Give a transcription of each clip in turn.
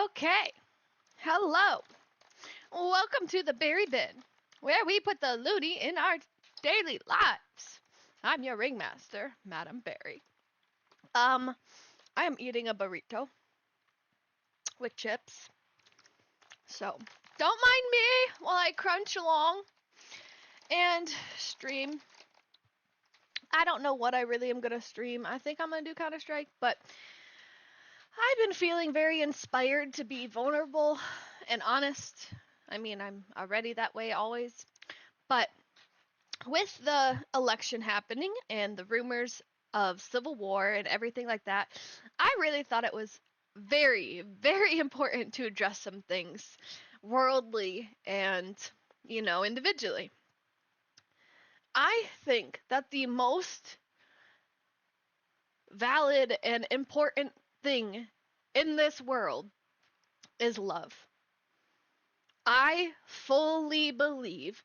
Okay, hello. Welcome to the Berry Bin, where we put the loony in our daily lives. I'm your ringmaster, Madam Berry. I am eating a burrito with chips. So, don't mind me while I crunch along and stream. I don't know what I really am going to stream. I think I'm going to do Counter-Strike, but I've been feeling very inspired to be vulnerable and honest. I mean, I'm already that way always. But with the election happening and the rumors of civil war and everything like that, I really thought it was very, very important to address some things worldly and, individually. I think that the most valid and important thing in this world is love. I fully believe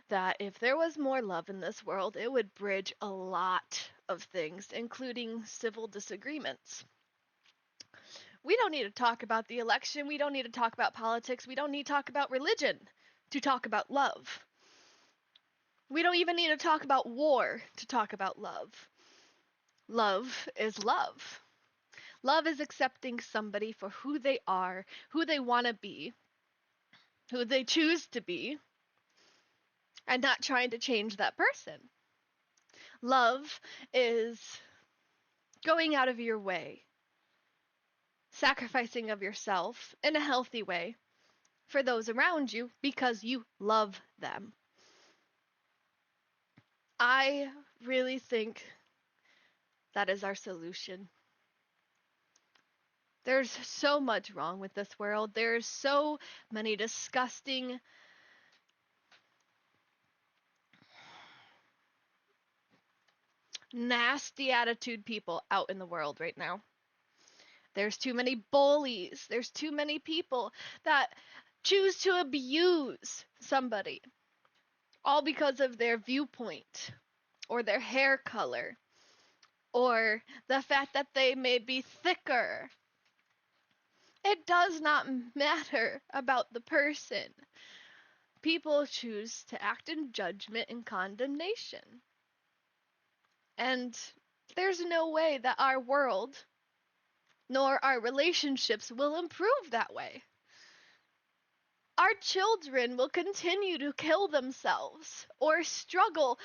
that if there was more love in this world, it would bridge a lot of things, including civil disagreements. We don't need to talk about the election. We don't need to talk about politics. We don't need to talk about religion to talk about love. We don't even need to talk about war to talk about love. Love is love. Love is accepting somebody for who they are, who they want to be, who they choose to be, and not trying to change that person. Love is going out of your way, sacrificing of yourself in a healthy way for those around you because you love them. I really think that is our solution. There's so much wrong with this world. There's so many disgusting, nasty attitude people out in the world right now. There's too many bullies. There's too many people that choose to abuse somebody, all because of their viewpoint, or their hair color, or the fact that they may be thicker. It does not matter about the person. People choose to act in judgment and condemnation. And there's no way that our world, nor our relationships, will improve that way. Our children will continue to kill themselves or struggle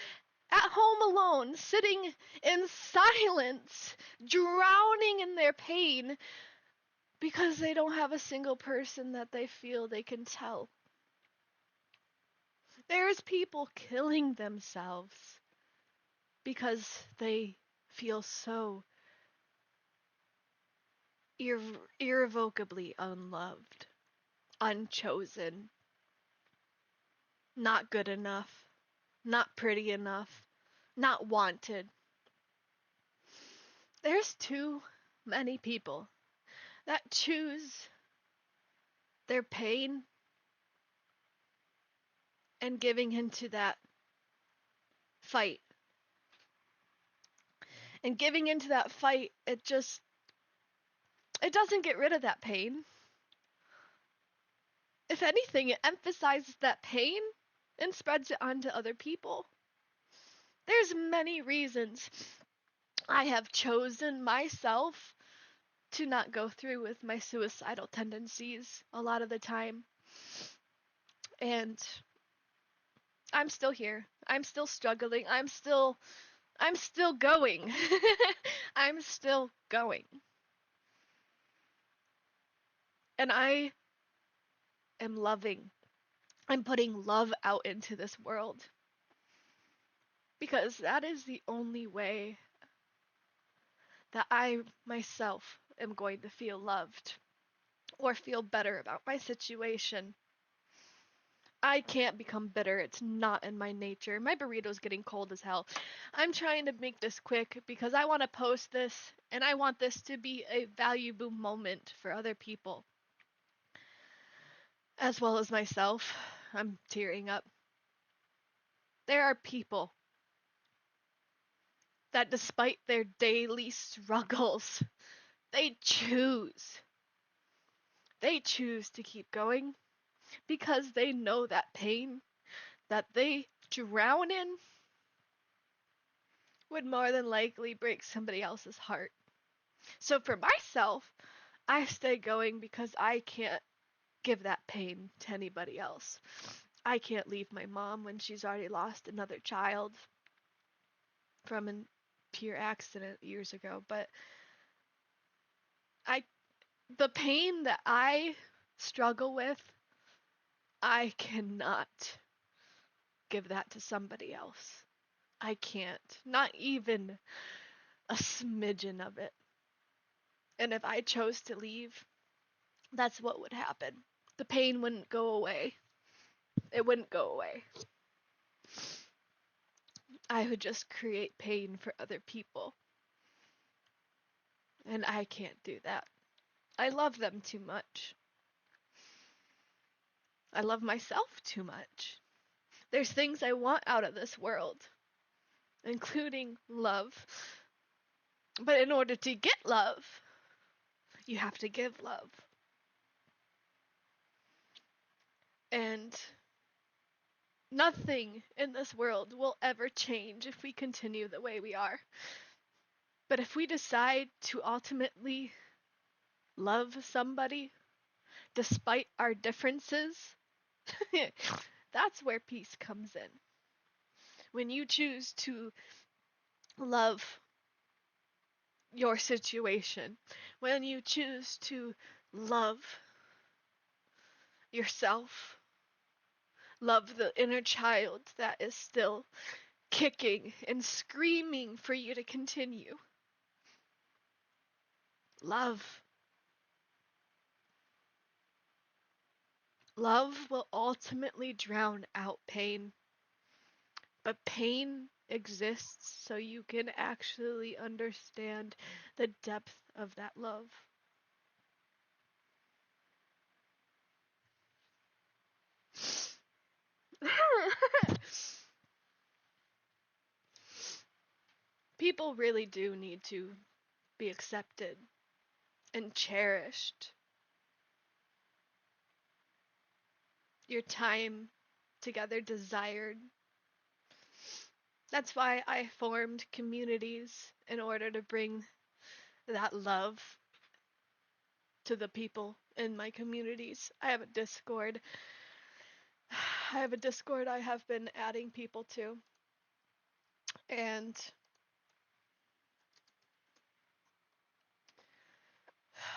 at home alone, sitting in silence, drowning in their pain because they don't have a single person that they feel they can tell. There's people killing themselves because they feel so irrevocably unloved, unchosen, not good enough, not pretty enough, not wanted. There's too many people that choose their pain and giving into that fight. And giving into that fight, it doesn't get rid of that pain. If anything, it emphasizes that pain and spreads it onto other people. There's many reasons I have chosen myself to not go through with my suicidal tendencies a lot of the time. And I'm still here. I'm still struggling. I'm still going. I'm still going. And I am loving. I'm putting love out into this world. Because that is the only way that I myself am going to feel loved or feel better about my situation. I can't become bitter. It's not in my nature. My burrito's getting cold as hell. I'm trying to make this quick because I want to post this and I want this to be a valuable moment for other people. As well as myself. I'm tearing up. There are people that despite their daily struggles, they choose They choose to keep going because they know that pain that they drown in would more than likely break somebody else's heart. So for myself, I stay going because I can't give that pain to anybody else. I can't leave my mom when she's already lost another child from a pure accident years ago, but I the pain that I struggle with, I cannot give that to somebody else. I can't. Not even a smidgen of it. And if I chose to leave, that's what would happen. The pain wouldn't go away. It wouldn't go away. I would just create pain for other people. And I can't do that. I love them too much. I love myself too much. There's things I want out of this world, including love. But in order to get love, you have to give love. And nothing in this world will ever change if we continue the way we are. But if we decide to ultimately love somebody despite our differences, that's where peace comes in. When you choose to love your situation, when you choose to love yourself, love the inner child that is still kicking and screaming for you to continue. Love. Love will ultimately drown out pain. But pain exists so you can actually understand the depth of that love. People really do need to be accepted and cherished. Your time together desired. That's why I formed communities in order to bring that love to the people in my communities. I have a Discord. I have been adding people to. And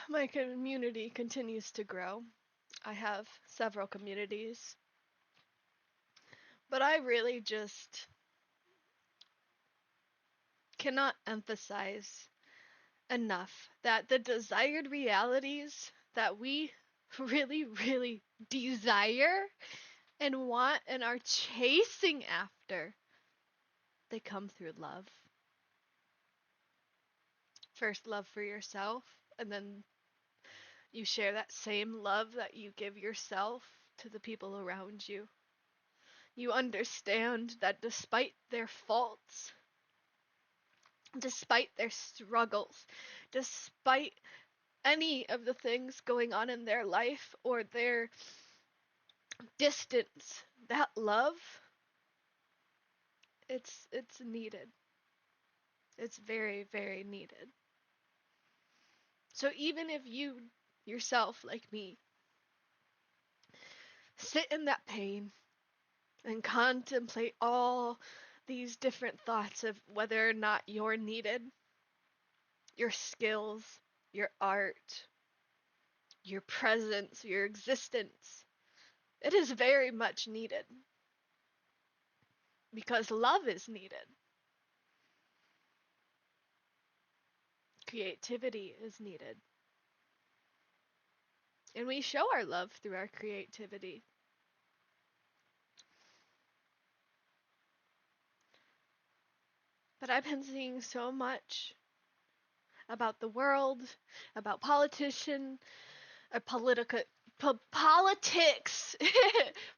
my community continues to grow. I have several communities. But I really just cannot emphasize enough that the desired realities that we really, really desire and want and are chasing after, they come through love. First, love for yourself, and then you share that same love that you give yourself to the people around you. You understand that despite their faults, despite their struggles, despite any of the things going on in their life or their distance, that love, it's needed. It's very, very needed. So even if you yourself, like me, sit in that pain and contemplate all these different thoughts of whether or not you're needed, your skills, your art, your presence, your existence, it is very much needed. Because love is needed. Creativity is needed. And we show our love through our creativity. But I've been seeing so much about the world, about politicians, or politics,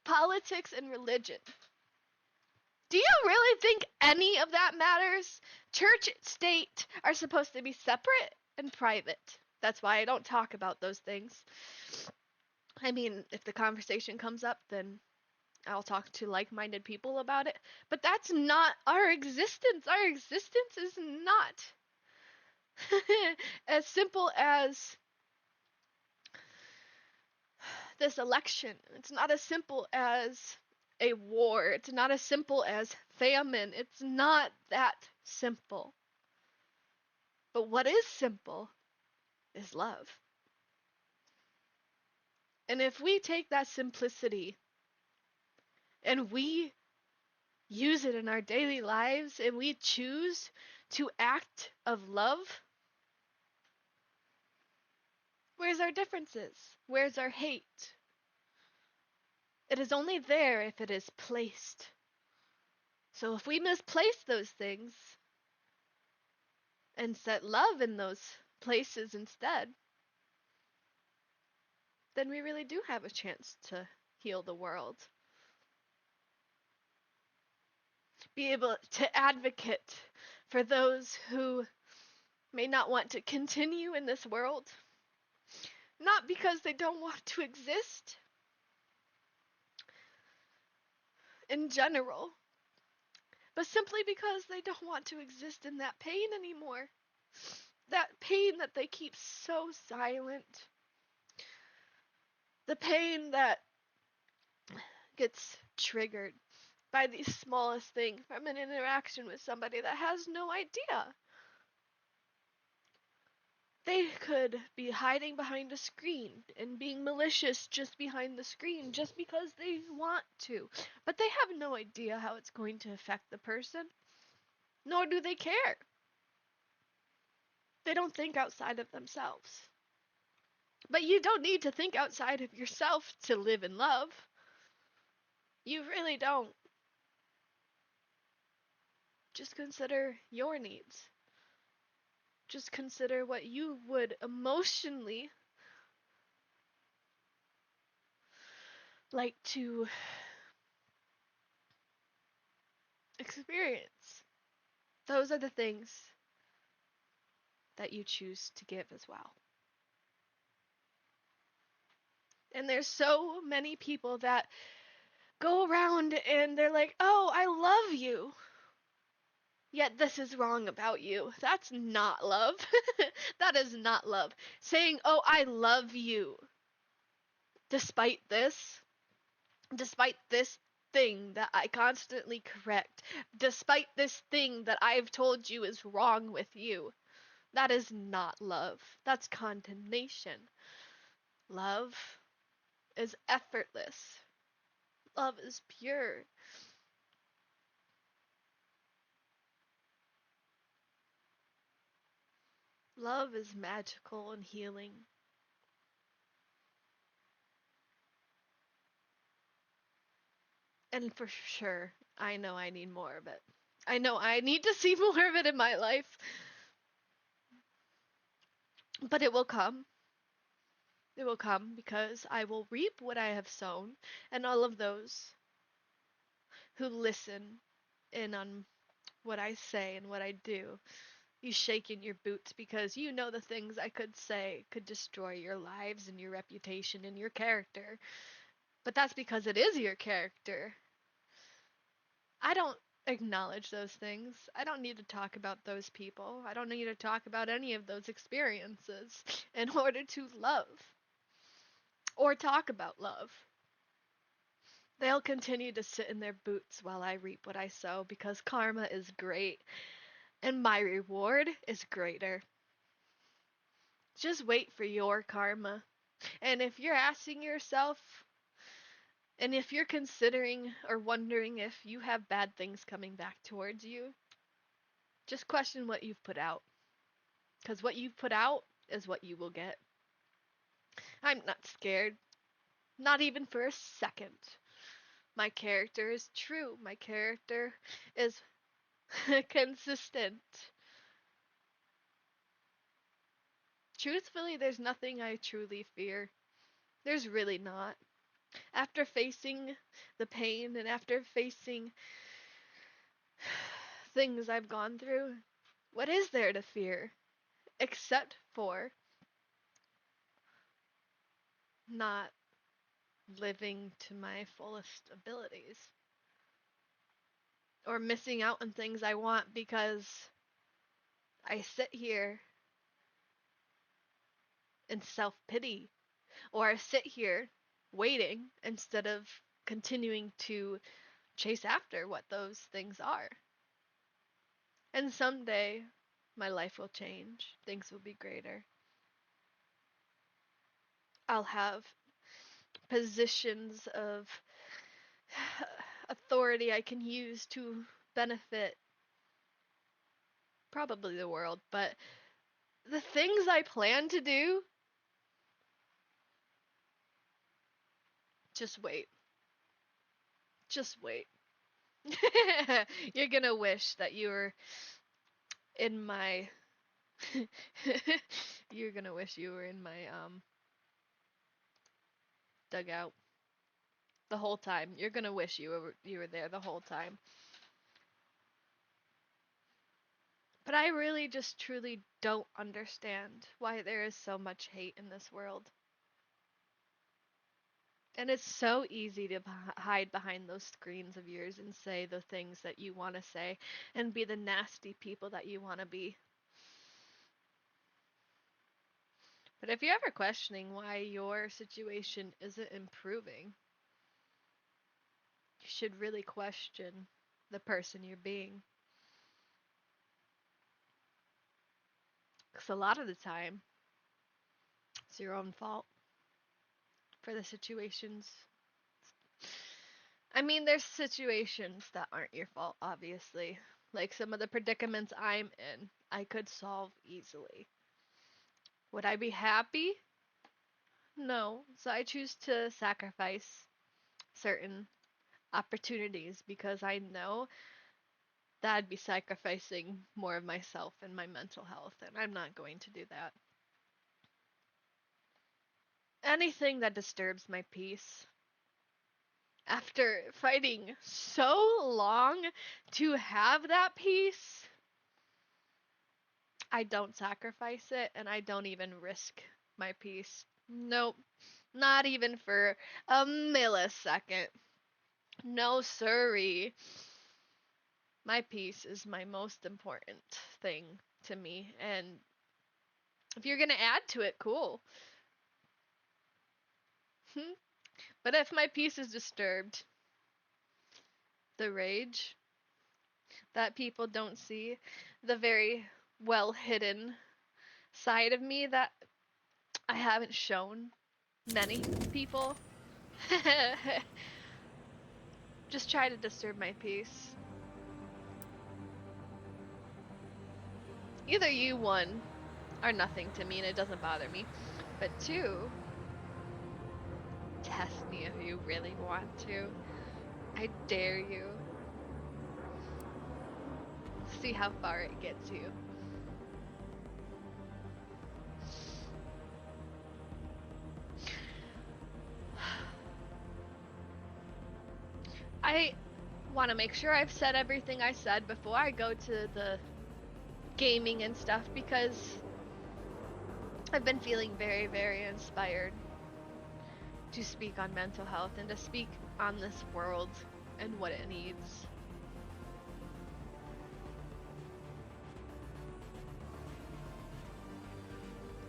politics and religion. Do you really think any of that matters? Church, state are supposed to be separate and private. That's why I don't talk about those things. I mean, if the conversation comes up, then I'll talk to like-minded people about it. But that's not our existence. Our existence is not as simple as this election. It's not as simple as a war. It's not as simple as famine. It's not that simple. But what is simple is love. And if we take that simplicity and we use it in our daily lives and we choose to act of love, where's our differences? Where's our hate? It is only there if it is placed. So if we misplace those things and set love in those places instead, then we really do have a chance to heal the world. Be able to advocate for those who may not want to continue in this world, not because they don't want to exist in general, but simply because they don't want to exist in that pain anymore. That pain that they keep so silent. The pain that gets triggered by the smallest thing from an interaction with somebody that has no idea. They could be hiding behind a screen and being malicious just behind the screen just because they want to. But they have no idea how it's going to affect the person, nor do they care. They don't think outside of themselves. But you don't need to think outside of yourself to live in love. You really don't. Just consider your needs. Just consider what you would emotionally like to experience. Those are the things that you choose to give as well. And there's so many people that go around and they're like, oh, I love you. Yet this is wrong about you. That's not love. That is not love. Saying, oh, I love you. Despite this thing that I constantly correct, despite this thing that I've told you is wrong with you. That is not love. That's condemnation. Love is effortless. Love is pure. Love is magical and healing. And for sure, I know I need more of it. I know I need to see more of it in my life. But it will come. It will come because I will reap what I have sown, and all of those who listen in on what I say and what I do, you shake in your boots because you know the things I could say could destroy your lives and your reputation and your character. But that's because it is your character. I don't acknowledge those things. I don't need to talk about those people. I don't need to talk about any of those experiences in order to love or talk about love. They'll continue to sit in their boots while I reap what I sow because karma is great and my reward is greater. Just wait for your karma. And if you're asking yourself, and if you're considering or wondering if you have bad things coming back towards you, just question what you've put out. Because what you've put out is what you will get. I'm not scared. Not even for a second. My character is true. My character is consistent. Truthfully, there's nothing I truly fear. There's really not. After facing the pain and after facing things I've gone through, what is there to fear? Except for not living to my fullest abilities or missing out on things I want because I sit here in self pity, or I sit here waiting instead of continuing to chase after what those things are. And someday my life will change, things will be greater. I'll have positions of authority I can use to benefit probably the world, but the things I plan to do, just wait. Just wait. You're gonna wish that you were in my you're gonna wish you were in my dugout the whole time. You're gonna wish you were there the whole time. But I really just truly don't understand why there is so much hate in this world. And it's so easy to hide behind those screens of yours and say the things that you want to say and be the nasty people that you want to be. But if you're ever questioning why your situation isn't improving, you should really question the person you're being. Because a lot of the time, it's your own fault for the situations. I mean, there's situations that aren't your fault, obviously. Like some of the predicaments I'm in, I could solve easily. Would I be happy? No. So I choose to sacrifice certain opportunities because I know that I'd be sacrificing more of myself and my mental health, and I'm not going to do that. Anything that disturbs my peace, after fighting so long to have that peace, I don't sacrifice it and I don't even risk my peace. Nope, not even for a millisecond. No, sirree. My peace is my most important thing to me, and if you're gonna add to it, cool. But if my peace is disturbed, the rage that people don't see, the very well hidden side of me that I haven't shown many people, just try to disturb my peace. Either you, one, are nothing to me and it doesn't bother me, but two, test me if you really want to. I dare you. See how far it gets you. I want to make sure I've said everything I said before I go to the gaming and stuff because I've been feeling very, very inspired to speak on mental health and to speak on this world and what it needs.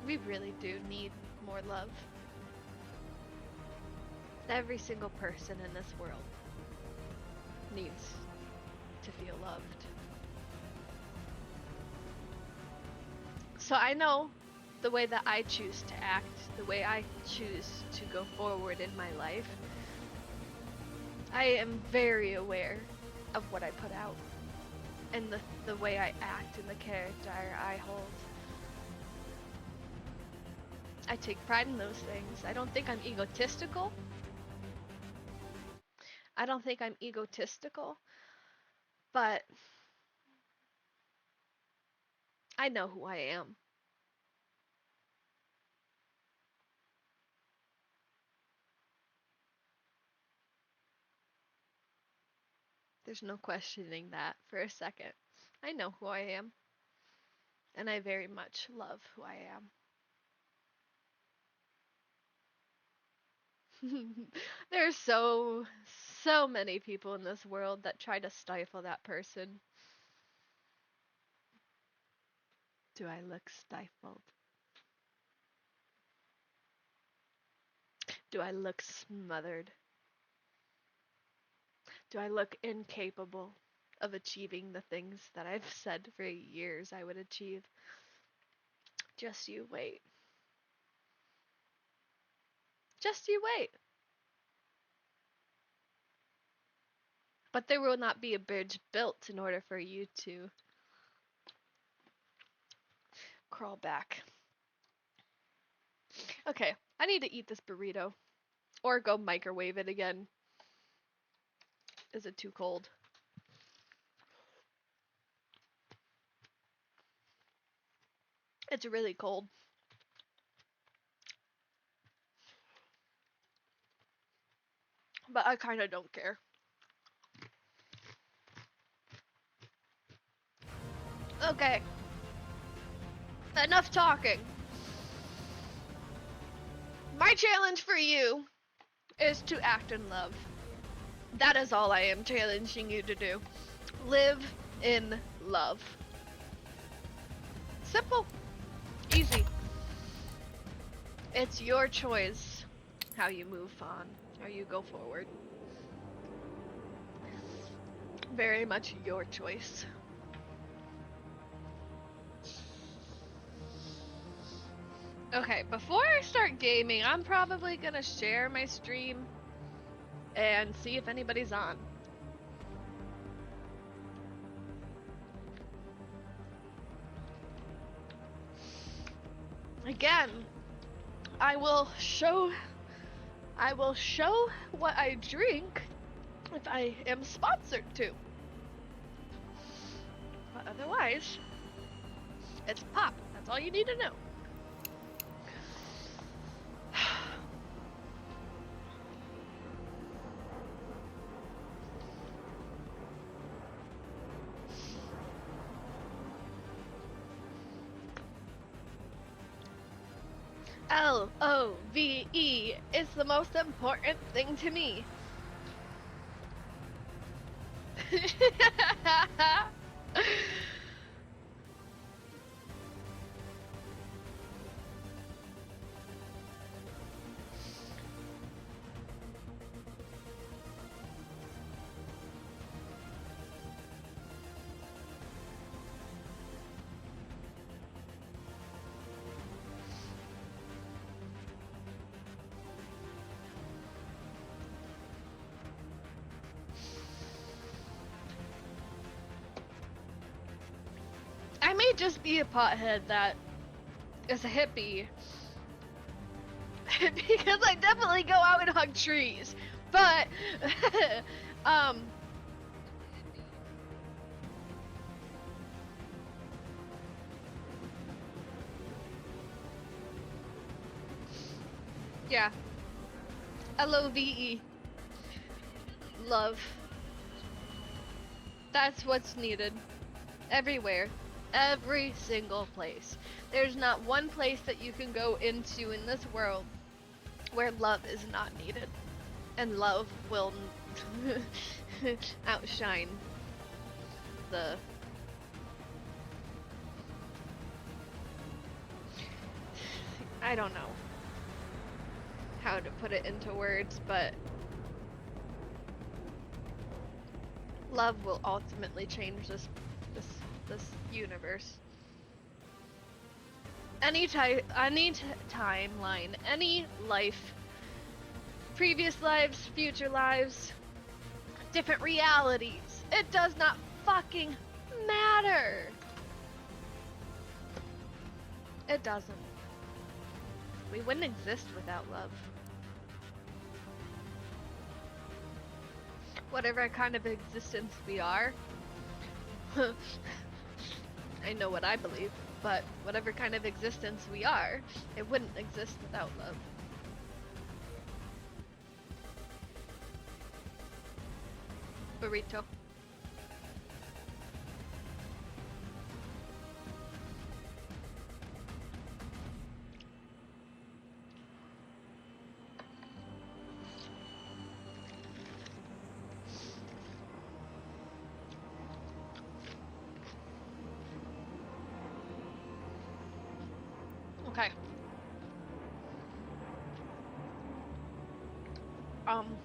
We really do need more love. Every single person in this world needs to feel loved. So I know the way that I choose to act, the way I choose to go forward in my life. I am very aware of what I put out and the way I act and the character I hold. I take pride in those things. I don't think I'm egotistical. But I know who I am. There's no questioning that for a second. I know who I am. And I very much love who I am. There's so many people in this world that try to stifle that person. Do I look stifled? Do I look smothered? Do I look incapable of achieving the things that I've said for years I would achieve? Just you wait. Just you wait. But there will not be a bridge built in order for you to crawl back. Okay, I need to eat this burrito. Or go microwave it again. Is it too cold? It's really cold. But I kinda don't care. Okay. Enough talking. My challenge for you is to act in love. That is all I am challenging you to do. Live in love. Simple. Easy. It's your choice how you move on, how you go forward. Very much your choice. Okay, before I start gaming, I'm probably gonna share my stream and see if anybody's on. Again, I will show what I drink if I am sponsored to. But otherwise, it's pop. That's all you need to know. LOVE is the most important thing to me. I may just be a pothead that is a hippie. Because I definitely go out and hug trees. But, yeah. LOVE. Love. That's what's needed. Everywhere. Every single place. There's not one place that you can go into in this world where love is not needed. And love will outshine the... I don't know how to put it into words, but love will ultimately change this universe. Any timeline, any life, previous lives, future lives, different realities. It does not fucking matter. It doesn't. We wouldn't exist without love. Whatever kind of existence we are, I know what I believe, but whatever kind of existence we are, it wouldn't exist without love. Burrito. Um,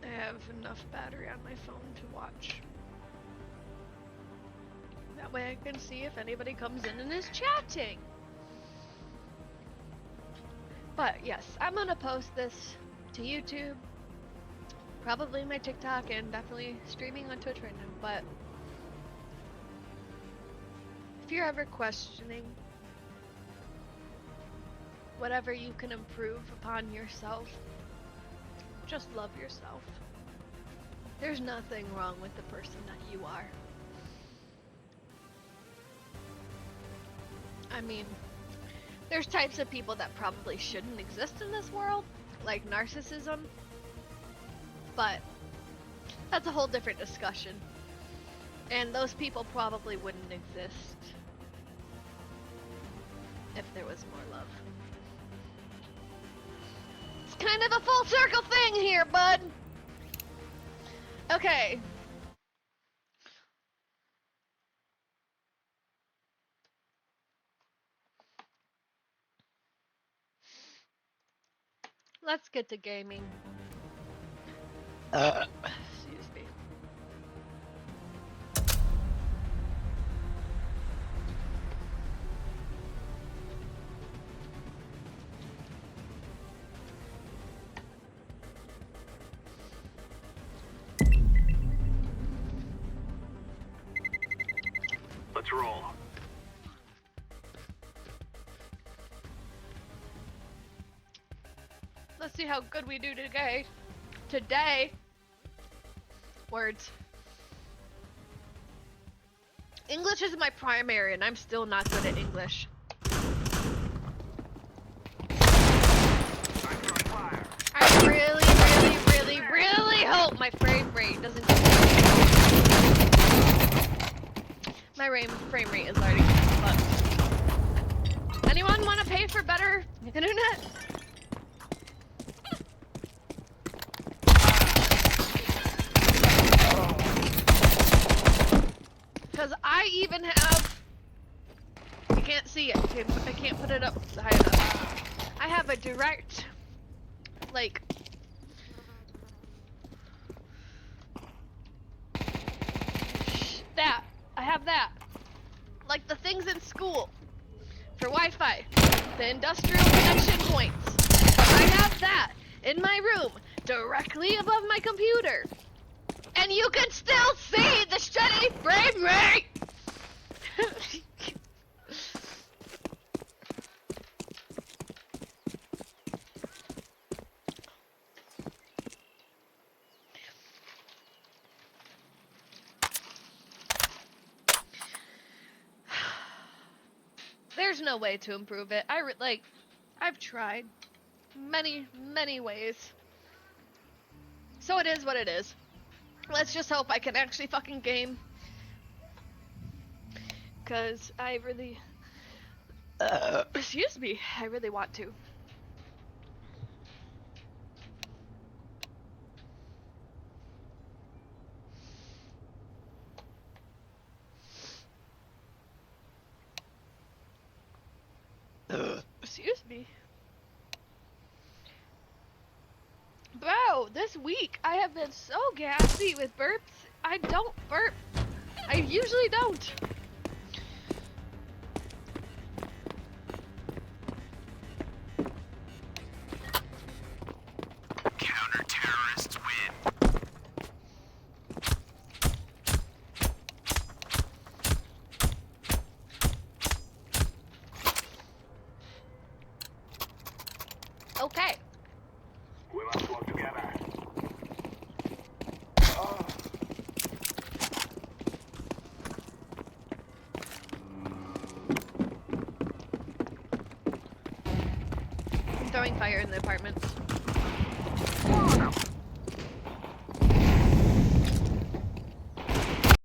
I have enough battery on my phone to watch. That way I can see if anybody comes in and is chatting. But yes, I'm gonna post this to YouTube, probably my TikTok, and definitely streaming on Twitch right now. But if you're ever questioning whatever you can improve upon yourself, just love yourself. There's nothing wrong with the person that you are. I mean, there's types of people that probably shouldn't exist in this world, like narcissism, but that's a whole different discussion. And those people probably wouldn't exist if there was more love. It's kind of a full circle thing here, bud. Okay. Let's get to gaming. Excuse me. Let's roll. Let's see how good we do today. Today. Words. English is my primary, and I'm still not good at English. I really hope my frame rate doesn't. My frame rate is already fucked. Anyone want to pay for better internet? Because I even have, you can't see it, I can't put it up high enough. I have a direct, like, that, I have that. Like the things in school, for Wi-Fi, the industrial connection points. I have that in my room, directly above my computer. And you can still see the steady frame rate! There's no way to improve it. I've tried many ways. So it is what it is. Let's just hope I can actually fucking game. Cause I really, excuse me, I really want to. Excuse me. Bro, this week I have been so gassy with burps. I don't burp. I usually don't. Counter-terrorists win. Okay. We must work together. I'm throwing fire in the apartments.